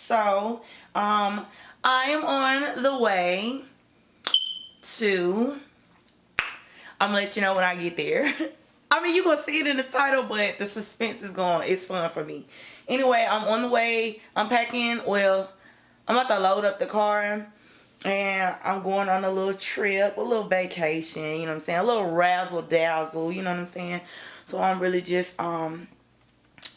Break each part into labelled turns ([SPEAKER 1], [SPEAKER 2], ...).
[SPEAKER 1] So I am on the way to, I'm gonna let you know when I get there. I mean, you're gonna see it in the title, but the suspense is going, it's fun for me. Anyway, I'm on the way, I'm packing, well, I'm about to load up the car, and I'm going on a little trip, a little vacation, you know what I'm saying, a little razzle dazzle, you know what I'm saying. So I'm really just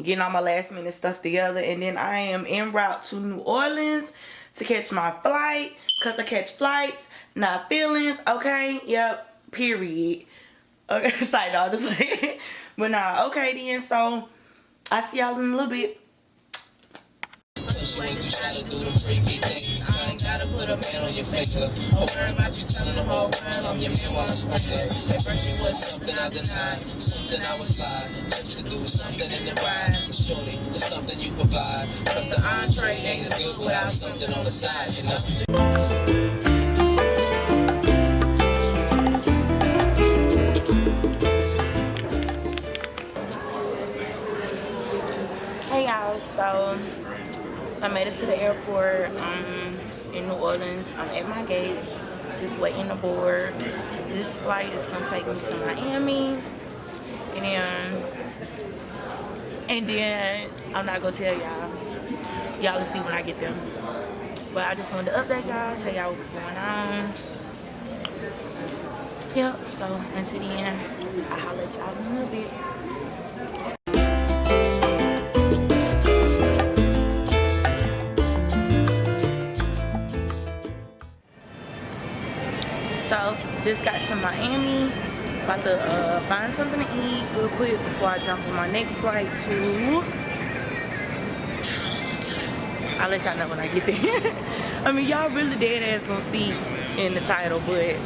[SPEAKER 1] getting all my last minute stuff together, and then I am en route to New Orleans to catch my flight, because I catch flights, not feelings, okay, yep, period. Okay, sorry, no, just like, but nah, okay then, so I see y'all in a little bit.
[SPEAKER 2] She ain't too shy to do the freaky things. I ain't gotta put a man on your finger. Don't worry about you telling the whole world I'm your man while I'm sprinkling. At first you was something I denied, something I would slide, just to do something in the ride. Surely it's something you provide, plus the entree ain't as good without something on the side, you know.
[SPEAKER 1] Hey y'all, so I made it to the airport in New Orleans. I'm at my gate, just waiting to board. This flight is gonna take me to Miami, and then I'm not gonna tell y'all. Y'all will see when I get there. But I just wanted to update y'all, tell y'all what's going on. Yep, so until then, I'll holler at y'all in a little bit. So, just got to Miami, about to find something to eat real quick before I jump on my next flight to, I'll let y'all know when I get there. I mean, y'all really dead ass gonna see in the title, but the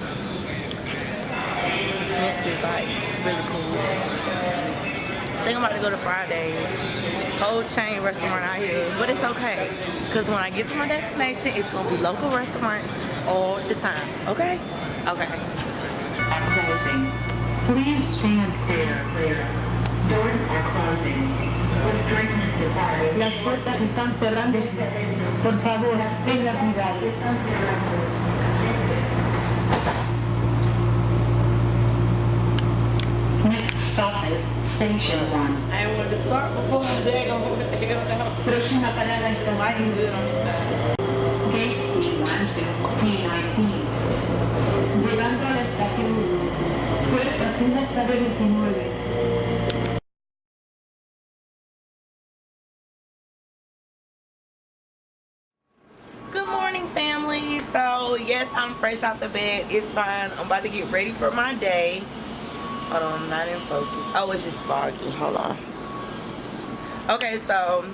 [SPEAKER 1] suspense is like really cool. I think I'm about to go to Fridays, whole chain restaurant out here, but it's okay, because when I get to my destination, it's gonna be local restaurants all the time, okay? Okay.
[SPEAKER 3] Closing. Please stand clear. Doors are closing. Las puertas están cerrando. Por favor, tenga cuidado. Next stop is Station 1.
[SPEAKER 1] I wanted to start before they go down.
[SPEAKER 3] Próxima parada es
[SPEAKER 1] The lighting good on this side.
[SPEAKER 3] Gate D1 to D19. Llegando a la estación 1. Puertas en la estación 19.
[SPEAKER 1] Good morning, family. So yes, I'm fresh out the bed. It's fine. I'm about to get ready for my day. Hold on, I'm not in focus. Oh, it's just foggy. Hold on. Okay, so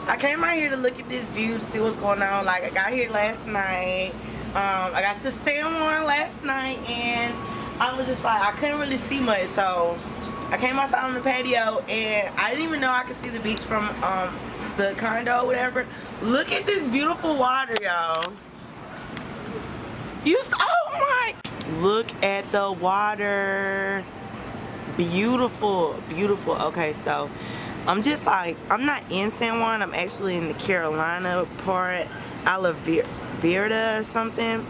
[SPEAKER 1] I came out here to look at this view to see what's going on. Like, I got here last night. I got to San Juan last night, and I was just like, I couldn't really see much, so I came outside on the patio, and I didn't even know I could see the beach from the condo or whatever. Look at this beautiful water, y'all. Oh my, look at the water. Beautiful, beautiful. Okay, so I'm just like, I'm not in San Juan, I'm actually in the Carolina part, Verde or something.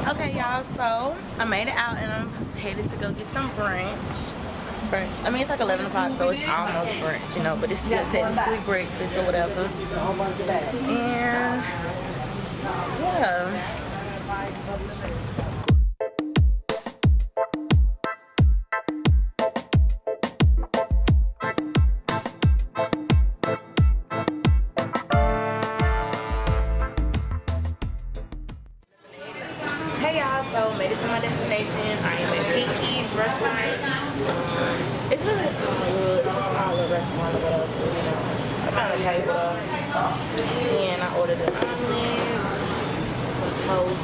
[SPEAKER 1] Okay, y'all, so I made it out and I'm headed to go get some brunch. I mean, it's like 11 o'clock, so it's almost brunch, you know, but it's still technically breakfast or whatever. And yeah. Hey y'all, so made it to my destination. I am at Pinky's restaurant. It's really a small little restaurant or whatever, you know. I found a table and I ordered an omelet, some toast.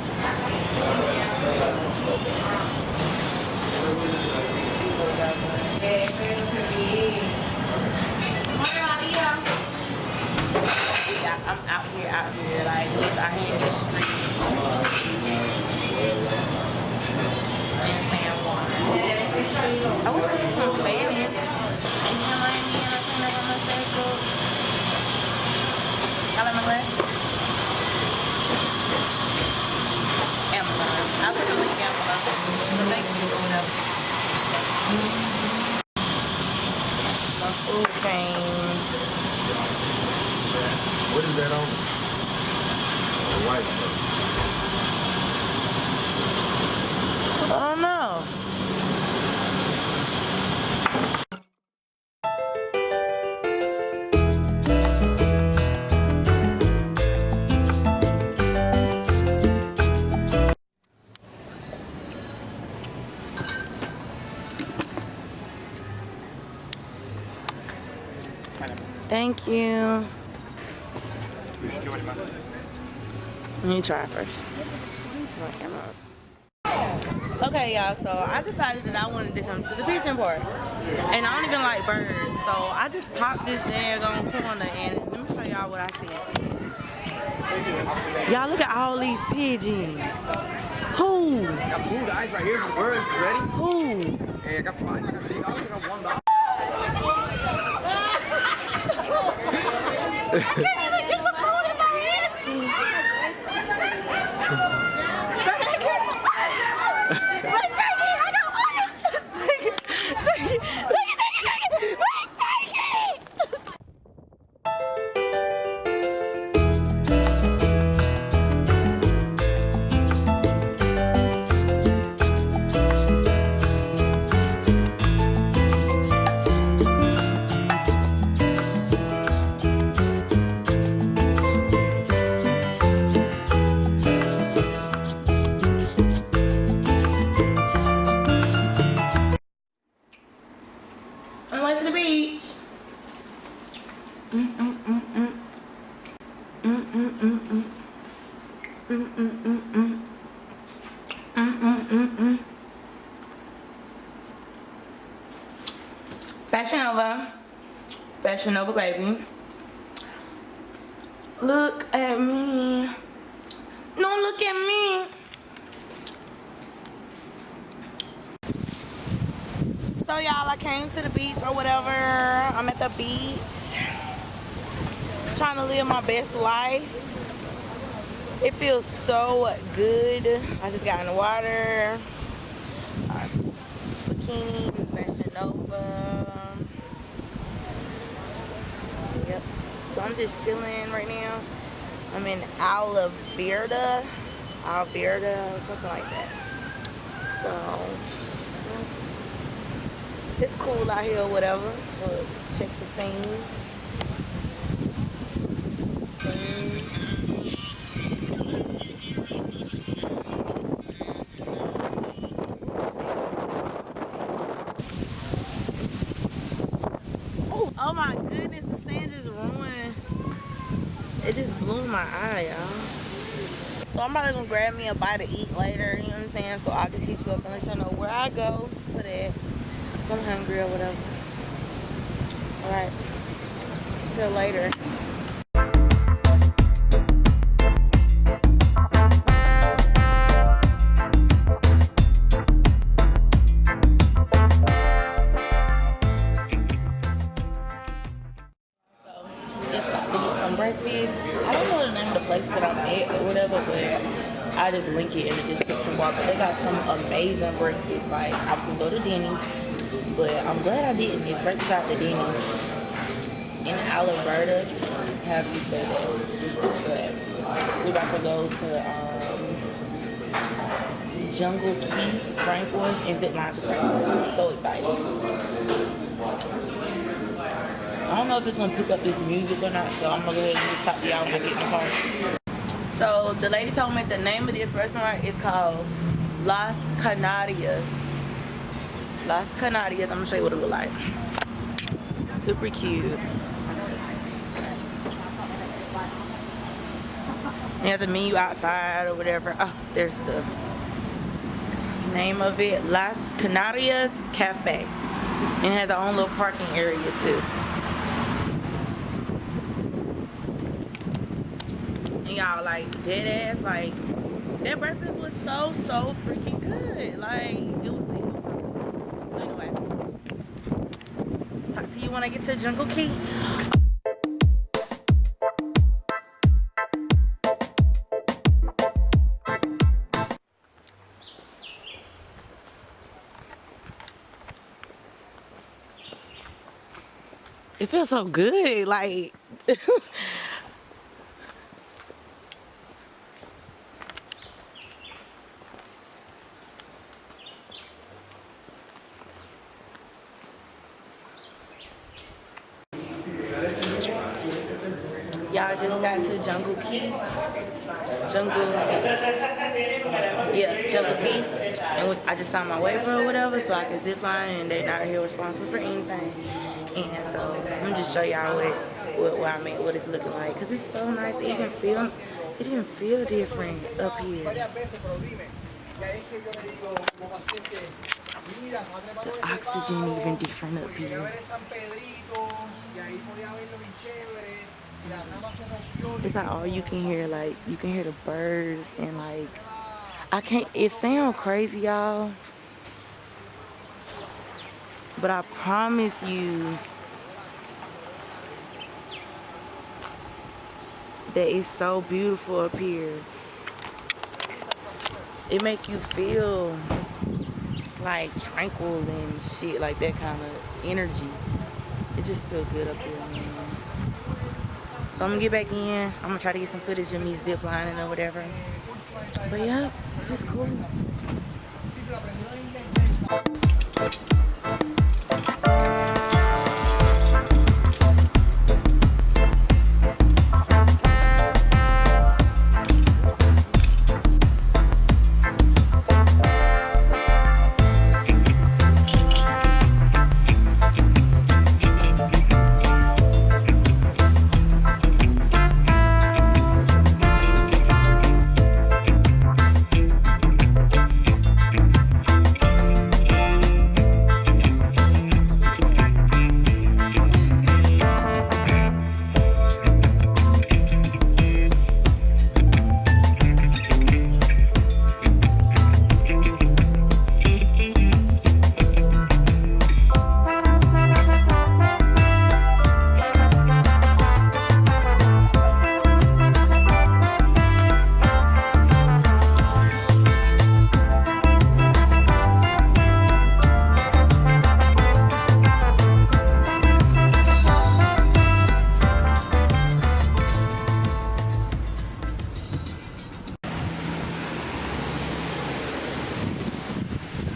[SPEAKER 1] Yeah, I'm out here, like, look, I here in the streets. In San Juan. I wish I had some Spanish. It's not like me and I clean up on my circle. I like my glasses. Amazon. I'll put the link down below. So thank you or whatever. My food came.
[SPEAKER 4] What is that on? The white stuff.
[SPEAKER 1] I don't know. Thank you. Let me try first. Okay, y'all, so I decided that I wanted to come to the Pigeon Park. And I don't even like birds, so I just popped this daggone corner and let me show y'all what I see. Y'all look at all these pigeons. Who?
[SPEAKER 4] Got food guys right here for birds. You ready?
[SPEAKER 1] Who?
[SPEAKER 4] Hey, I got $5. I got $3. I got $1.
[SPEAKER 1] I can't even get the food in my hand. Wait, take it! I don't want it! Take it! Take it! Take it! Take it! Wait, take it! On the way to the beach. Fashion Nova. Fashion Nova, baby. Look at me. No, look at me. So y'all, I came to the beach or whatever. I'm at the beach. Trying to live my best life. It feels so good. I just got in the water. Bikinis, Fashion Nova. Yep. So I'm just chilling right now. I'm in Verde or something like that. So it's cool out here or whatever. We'll check the scene. Oh my goodness, the sand just ruined. It just blew my eye, y'all. So I'm probably gonna grab me a bite to eat later, you know what I'm saying? So I'll just hit you up and let y'all know where I go for that. I'm hungry or whatever. Alright. Till later. So just stopped to get some breakfast. I don't know the name of the place that I'm at or whatever, but I just link it in the description bar. But they got some amazing breakfast. Like I was gonna go to Denny's. But I'm glad I didn't. It's right beside the Denny's in Verde. Have you say that? But we're about to go to Junglequi rainforest and Ziplined rainforest. So excited. I don't know if it's gonna pick up this music or not, so I'm gonna go ahead and just talk to y'all when I get in the car. So the lady told me the name of this restaurant is called Las Canarias. Las Canarias. I'm gonna show you what it look like. Super cute. They have the menu outside or whatever. Oh, there's the name of it. Las Canarias Café. And it has its own little parking area too. y'all, like dead ass, like that breakfast was so freaking good. Like it was lit. It was so good. So anyway, talk to you when I get to Junglequi. It feels so good, like y'all just got to Junglequi. Junglequi. And I just signed my waiver or whatever so I can zip line, and they're not here responsible for anything. And so I'm just show y'all what I mean, what it's looking like, because it's so nice. It didn't feel different up here. The oxygen even different up here. It's like all you can hear, like you can hear the birds, and like it sounds crazy, y'all, but I promise you that it's so beautiful up here. It make you feel like tranquil and shit, like that kind of energy. It just feels good up here, man. So I'm gonna get back in. I'm gonna try to get some footage of me ziplining or whatever. But yeah, this is cool.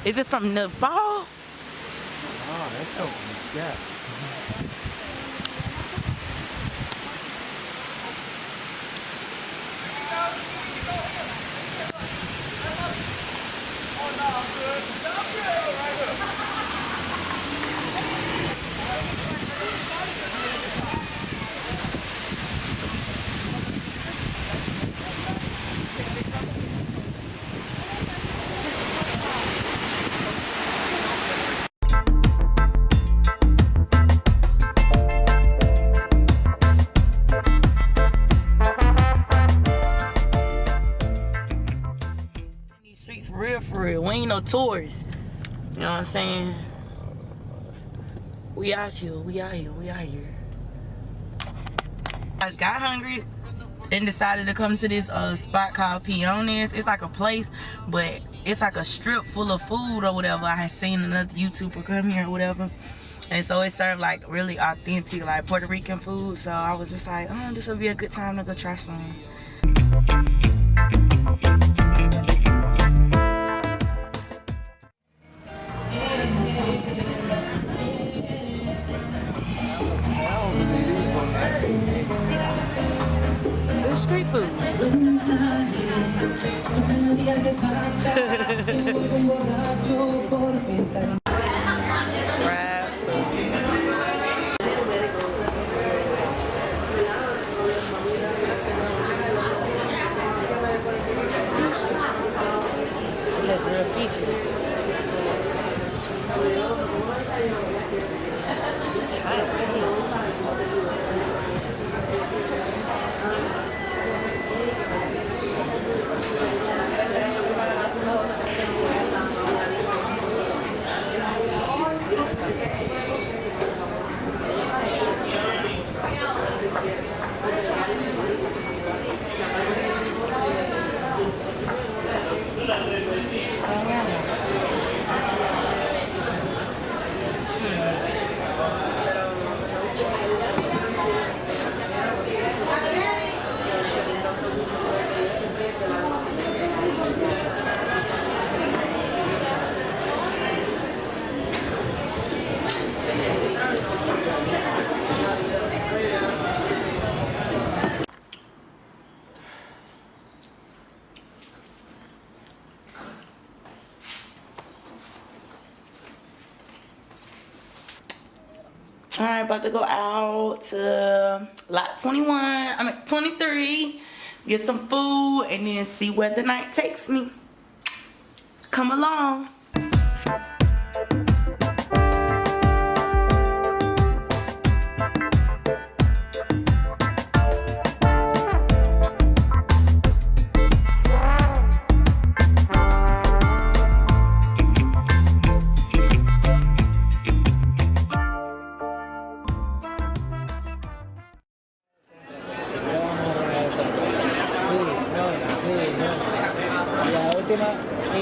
[SPEAKER 1] Is it from the fall?
[SPEAKER 4] Oh, that's open. Yeah.
[SPEAKER 1] For real, we ain't no tourists. You know what I'm saying? We out here. I got hungry and decided to come to this spot called Pinones. It's like a place, but it's like a strip full of food or whatever. I had seen another YouTuber come here or whatever, and so it served like really authentic, like Puerto Rican food. So I was just like, oh, this will be a good time to go try some. Street food. That's real fishy. Alright, about to go out to lot 23, get some food, and then see where the night takes me. Come along.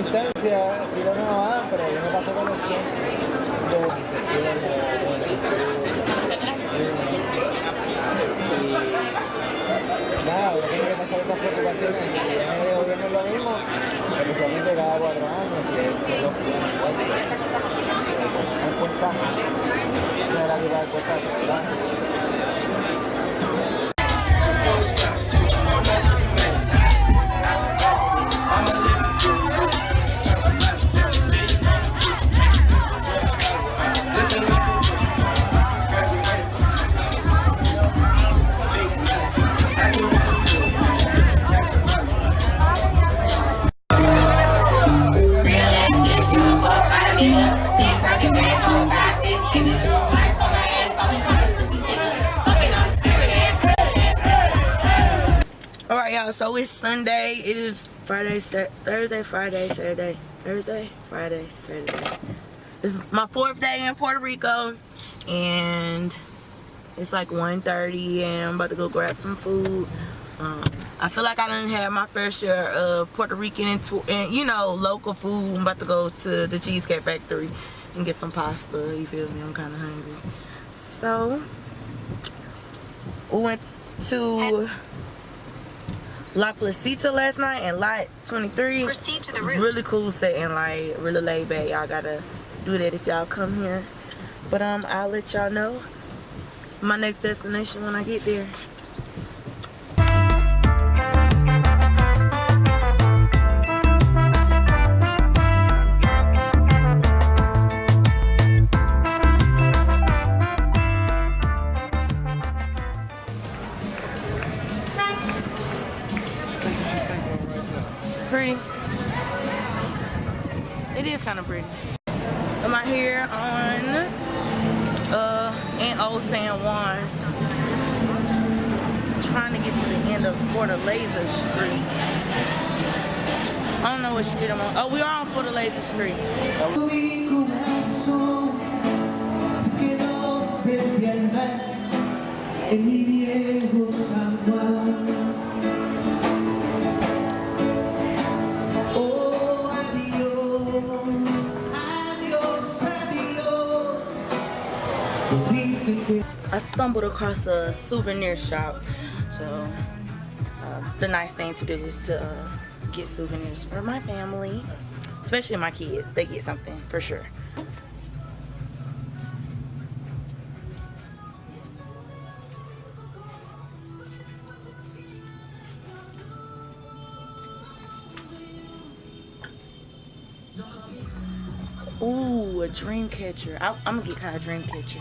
[SPEAKER 5] Instancia, si no nos van, pero yo me paso con los clientes y nada, yo tengo que pasar estas preocupaciones y en el gobierno es lo mismo, especialmente cada 4 años y es los clientes me cuesta me la vida cuesta, ¿verdad?
[SPEAKER 1] Alright, y'all, so it's Sunday. It is Thursday, Friday, Saturday. Thursday, Friday, Saturday. This is my 4th day in Puerto Rico, and it's like 1:30, and I'm about to go grab some food. I feel like I done had my fair share of Puerto Rican and you know, local food. I'm about to go to the Cheesecake Factory and get some pasta. You feel me? I'm kind of hungry. So we went to La Placita last night and lot 23.
[SPEAKER 6] Proceed to the route.
[SPEAKER 1] Really cool setting, like really laid back. Y'all gotta do that if y'all come here. But I'll let y'all know my next destination when I get there. Pretty. It is kind of pretty. I'm out here on in Old San Juan, trying to get to the end of Forteleza Street. I don't know what street I'm on. Oh, we are on Forteleza Street. I stumbled across a souvenir shop, so the nice thing to do is to get souvenirs for my family, especially my kids. They get something for sure. Ooh, a dream catcher. I'm gonna get kind of dream catcher.